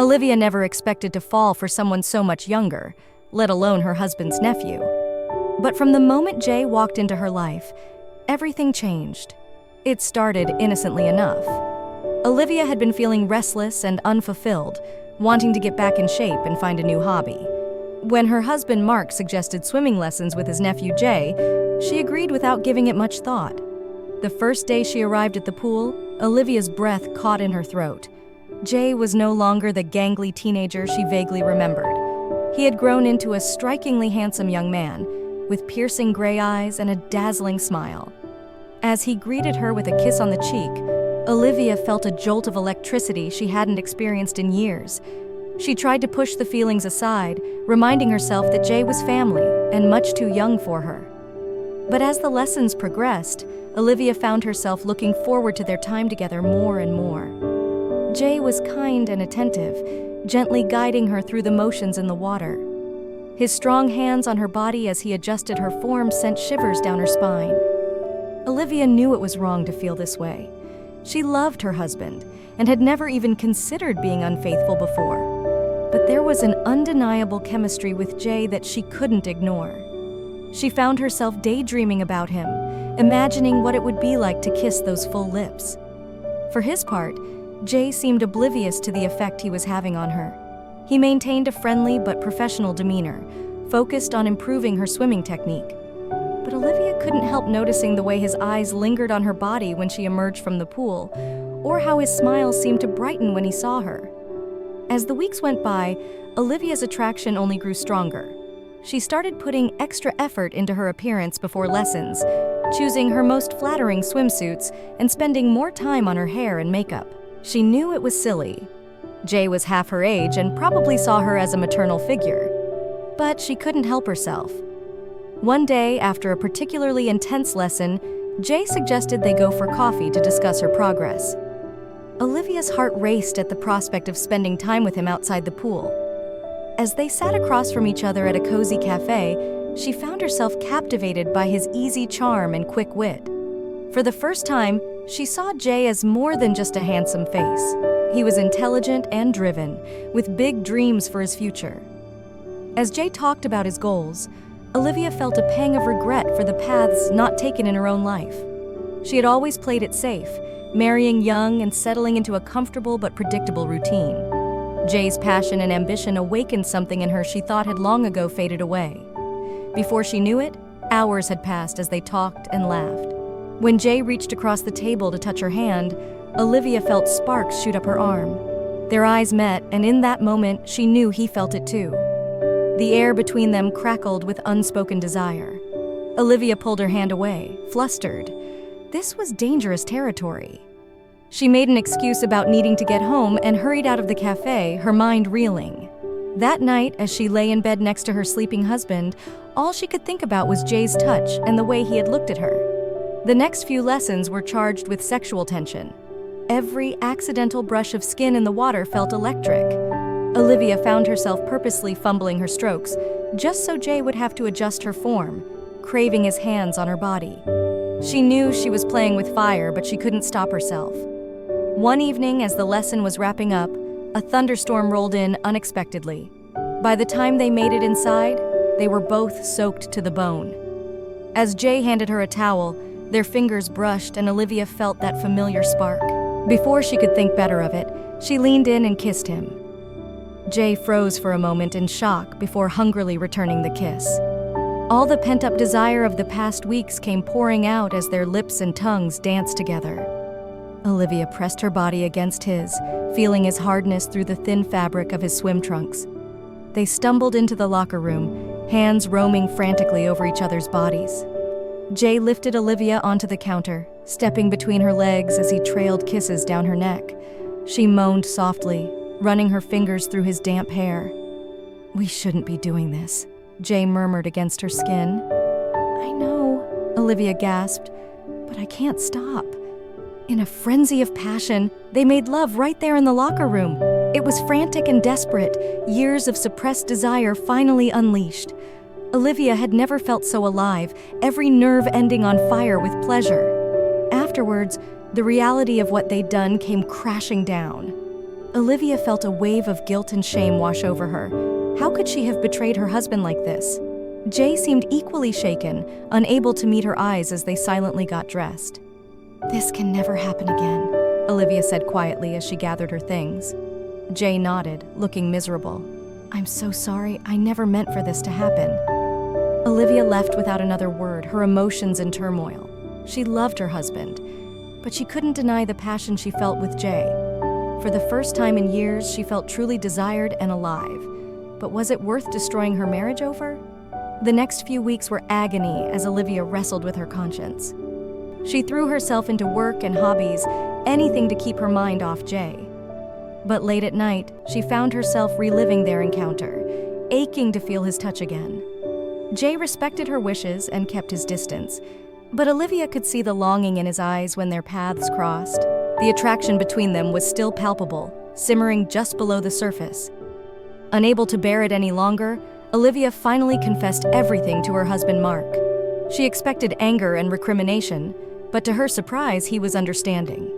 Olivia never expected to fall for someone so much younger, let alone her husband's nephew. But from the moment Jay walked into her life, everything changed. It started innocently enough. Olivia had been feeling restless and unfulfilled, wanting to get back in shape and find a new hobby. When her husband Mark suggested swimming lessons with his nephew Jay, she agreed without giving it much thought. The first day she arrived at the pool, Olivia's breath caught in her throat. Jay was no longer the gangly teenager she vaguely remembered. He had grown into a strikingly handsome young man, with piercing gray eyes and a dazzling smile. As he greeted her with a kiss on the cheek, Olivia felt a jolt of electricity she hadn't experienced in years. She tried to push the feelings aside, reminding herself that Jay was family and much too young for her. But as the lessons progressed, Olivia found herself looking forward to their time together more and more. Jay was kind and attentive, gently guiding her through the motions in the water. His strong hands on her body as he adjusted her form sent shivers down her spine. Olivia knew it was wrong to feel this way. She loved her husband and had never even considered being unfaithful before. But there was an undeniable chemistry with Jay that she couldn't ignore. She found herself daydreaming about him, imagining what it would be like to kiss those full lips. For his part, Jay seemed oblivious to the effect he was having on her. He maintained a friendly but professional demeanor, focused on improving her swimming technique. But Olivia couldn't help noticing the way his eyes lingered on her body when she emerged from the pool, or how his smile seemed to brighten when he saw her. As the weeks went by, Olivia's attraction only grew stronger. She started putting extra effort into her appearance before lessons, choosing her most flattering swimsuits and spending more time on her hair and makeup. She knew it was silly. Jay was half her age and probably saw her as a maternal figure. But she couldn't help herself. One day, after a particularly intense lesson, Jay suggested they go for coffee to discuss her progress. Olivia's heart raced at the prospect of spending time with him outside the pool. As they sat across from each other at a cozy cafe, she found herself captivated by his easy charm and quick wit. For the first time, she saw Jay as more than just a handsome face. He was intelligent and driven, with big dreams for his future. As Jay talked about his goals, Olivia felt a pang of regret for the paths not taken in her own life. She had always played it safe, marrying young and settling into a comfortable but predictable routine. Jay's passion and ambition awakened something in her she thought had long ago faded away. Before she knew it, hours had passed as they talked and laughed. When Jay reached across the table to touch her hand, Olivia felt sparks shoot up her arm. Their eyes met, and in that moment, she knew he felt it too. The air between them crackled with unspoken desire. Olivia pulled her hand away, flustered. This was dangerous territory. She made an excuse about needing to get home and hurried out of the cafe, her mind reeling. That night, as she lay in bed next to her sleeping husband, all she could think about was Jay's touch and the way he had looked at her. The next few lessons were charged with sexual tension. Every accidental brush of skin in the water felt electric. Olivia found herself purposely fumbling her strokes, just so Jay would have to adjust her form, craving his hands on her body. She knew she was playing with fire, but she couldn't stop herself. One evening, as the lesson was wrapping up, a thunderstorm rolled in unexpectedly. By the time they made it inside, they were both soaked to the bone. As Jay handed her a towel, their fingers brushed and Olivia felt that familiar spark. Before she could think better of it, she leaned in and kissed him. Jay froze for a moment in shock before hungrily returning the kiss. All the pent-up desire of the past weeks came pouring out as their lips and tongues danced together. Olivia pressed her body against his, feeling his hardness through the thin fabric of his swim trunks. They stumbled into the locker room, hands roaming frantically over each other's bodies. Jay lifted Olivia onto the counter, stepping between her legs as he trailed kisses down her neck. She moaned softly, running her fingers through his damp hair. "We shouldn't be doing this," Jay murmured against her skin. "I know," Olivia gasped, "but I can't stop." In a frenzy of passion, they made love right there in the locker room. It was frantic and desperate, years of suppressed desire finally unleashed. Olivia had never felt so alive, every nerve ending on fire with pleasure. Afterwards, the reality of what they'd done came crashing down. Olivia felt a wave of guilt and shame wash over her. How could she have betrayed her husband like this? Jay seemed equally shaken, unable to meet her eyes as they silently got dressed. "This can never happen again," Olivia said quietly as she gathered her things. Jay nodded, looking miserable. "I'm so sorry, I never meant for this to happen." Olivia left without another word, her emotions in turmoil. She loved her husband, but she couldn't deny the passion she felt with Jay. For the first time in years, she felt truly desired and alive. But was it worth destroying her marriage over? The next few weeks were agony as Olivia wrestled with her conscience. She threw herself into work and hobbies, anything to keep her mind off Jay. But late at night, she found herself reliving their encounter, aching to feel his touch again. Jay respected her wishes and kept his distance, but Olivia could see the longing in his eyes when their paths crossed. The attraction between them was still palpable, simmering just below the surface. Unable to bear it any longer, Olivia finally confessed everything to her husband Mark. She expected anger and recrimination, but to her surprise, he was understanding.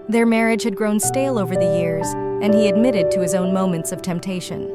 Their marriage had grown stale over the years, and he admitted to his own moments of temptation.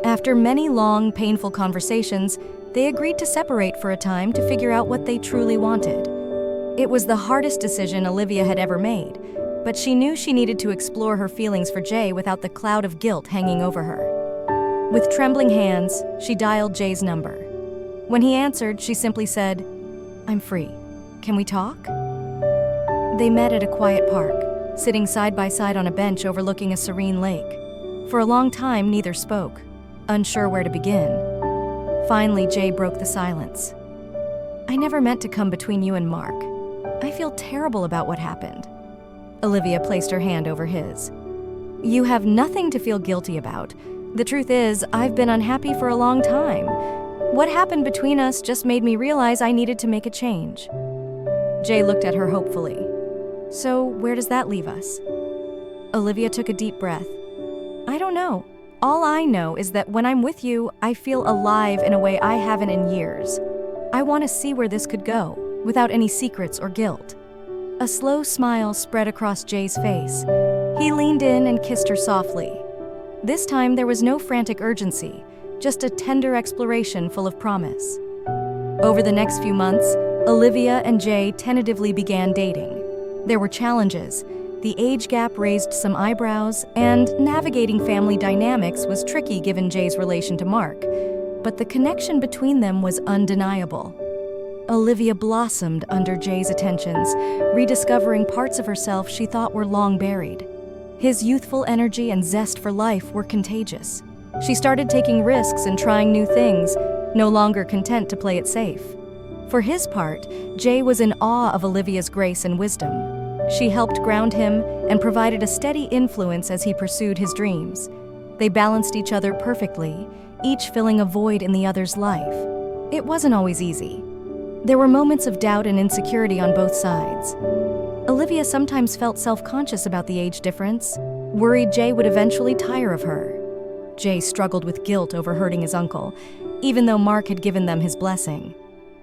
After many long, painful conversations, they agreed to separate for a time to figure out what they truly wanted. It was the hardest decision Olivia had ever made, but she knew she needed to explore her feelings for Jay without the cloud of guilt hanging over her. With trembling hands, she dialed Jay's number. When he answered, she simply said, "I'm free. Can we talk?" They met at a quiet park, sitting side by side on a bench overlooking a serene lake. For a long time, neither spoke, unsure where to begin. Finally, Jay broke the silence. "I never meant to come between you and Mark. I feel terrible about what happened." Olivia placed her hand over his. "You have nothing to feel guilty about. The truth is, I've been unhappy for a long time. What happened between us just made me realize I needed to make a change." Jay looked at her hopefully. "So, where does that leave us?" Olivia took a deep breath. "I don't know. All I know is that when I'm with you, I feel alive in a way I haven't in years. I want to see where this could go, without any secrets or guilt." A slow smile spread across Jay's face. He leaned in and kissed her softly. This time there was no frantic urgency, just a tender exploration full of promise. Over the next few months, Olivia and Jay tentatively began dating. There were challenges. The age gap raised some eyebrows, and navigating family dynamics was tricky given Jay's relation to Mark. But the connection between them was undeniable. Olivia blossomed under Jay's attentions, rediscovering parts of herself she thought were long buried. His youthful energy and zest for life were contagious. She started taking risks and trying new things, no longer content to play it safe. For his part, Jay was in awe of Olivia's grace and wisdom. She helped ground him and provided a steady influence as he pursued his dreams. They balanced each other perfectly, each filling a void in the other's life. It wasn't always easy. There were moments of doubt and insecurity on both sides. Olivia sometimes felt self-conscious about the age difference, worried Jay would eventually tire of her. Jay struggled with guilt over hurting his uncle, even though Mark had given them his blessing.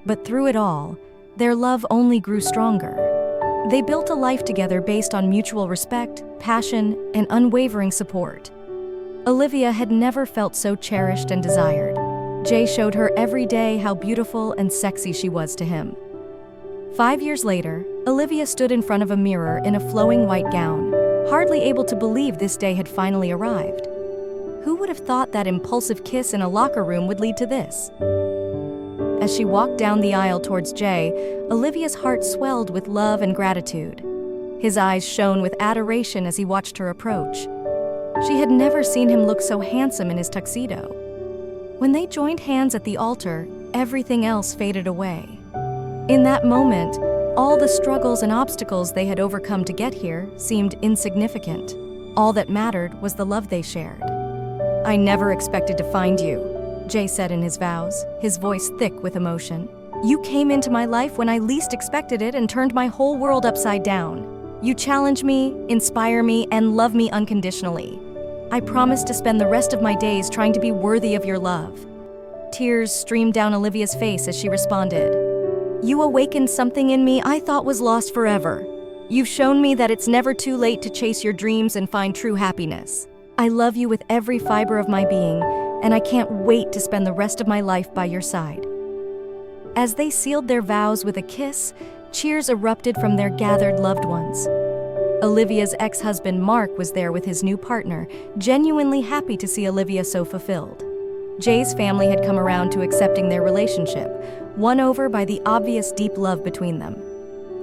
But through it all, their love only grew stronger. They built a life together based on mutual respect, passion, and unwavering support. Olivia had never felt so cherished and desired. Jay showed her every day how beautiful and sexy she was to him. 5 years later, Olivia stood in front of a mirror in a flowing white gown, hardly able to believe this day had finally arrived. Who would have thought that impulsive kiss in a locker room would lead to this? As she walked down the aisle towards Jay, Olivia's heart swelled with love and gratitude. His eyes shone with adoration as he watched her approach. She had never seen him look so handsome in his tuxedo. When they joined hands at the altar, everything else faded away. In that moment, all the struggles and obstacles they had overcome to get here seemed insignificant. All that mattered was the love they shared. "I never expected to find you," Jay said in his vows, his voice thick with emotion. "You came into my life when I least expected it and turned my whole world upside down. You challenge me, inspire me, and love me unconditionally. I promise to spend the rest of my days trying to be worthy of your love." Tears streamed down Olivia's face as she responded. "You awakened something in me I thought was lost forever. You've shown me that it's never too late to chase your dreams and find true happiness." I love you with every fiber of my being, and I can't wait to spend the rest of my life by your side." As they sealed their vows with a kiss, cheers erupted from their gathered loved ones. Olivia's ex-husband Mark was there with his new partner, genuinely happy to see Olivia so fulfilled. Jay's family had come around to accepting their relationship, won over by the obvious deep love between them.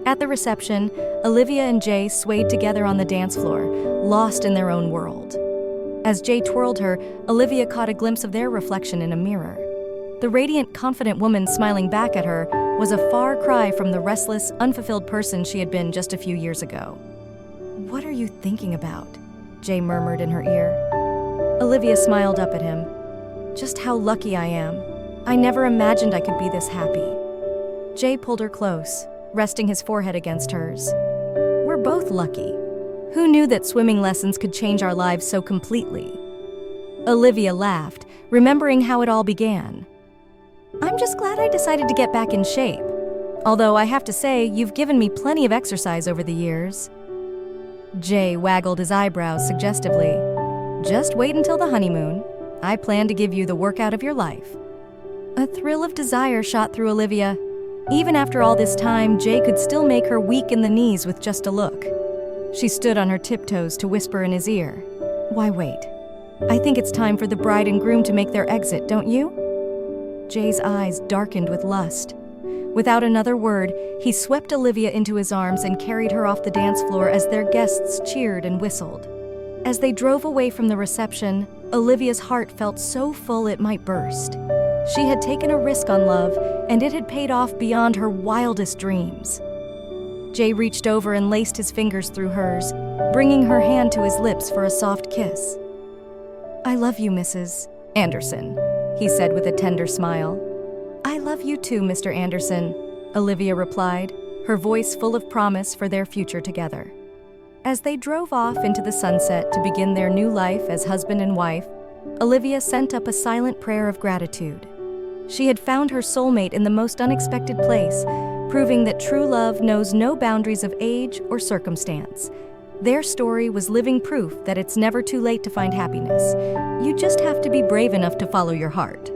At the reception, Olivia and Jay swayed together on the dance floor, lost in their own world. As Jay twirled her, Olivia caught a glimpse of their reflection in a mirror. The radiant, confident woman smiling back at her was a far cry from the restless, unfulfilled person she had been just a few years ago. "What are you thinking about?" Jay murmured in her ear. Olivia smiled up at him. "Just how lucky I am. I never imagined I could be this happy." Jay pulled her close, resting his forehead against hers. "We're both lucky. Who knew that swimming lessons could change our lives so completely?" Olivia laughed, remembering how it all began. "I'm just glad I decided to get back in shape. Although I have to say, you've given me plenty of exercise over the years." Jay waggled his eyebrows suggestively. "Just wait until the honeymoon. I plan to give you the workout of your life." A thrill of desire shot through Olivia. Even after all this time, Jay could still make her weak in the knees with just a look. She stood on her tiptoes to whisper in his ear. "Why wait? I think it's time for the bride and groom to make their exit, don't you?" Jay's eyes darkened with lust. Without another word, he swept Olivia into his arms and carried her off the dance floor as their guests cheered and whistled. As they drove away from the reception, Olivia's heart felt so full it might burst. She had taken a risk on love, and it had paid off beyond her wildest dreams. Jay reached over and laced his fingers through hers, bringing her hand to his lips for a soft kiss. "I love you, Mrs. Anderson," he said with a tender smile. "I love you too, Mr. Anderson," Olivia replied, her voice full of promise for their future together. As they drove off into the sunset to begin their new life as husband and wife, Olivia sent up a silent prayer of gratitude. She had found her soulmate in the most unexpected place, proving that true love knows no boundaries of age or circumstance. Their story was living proof that it's never too late to find happiness. You just have to be brave enough to follow your heart.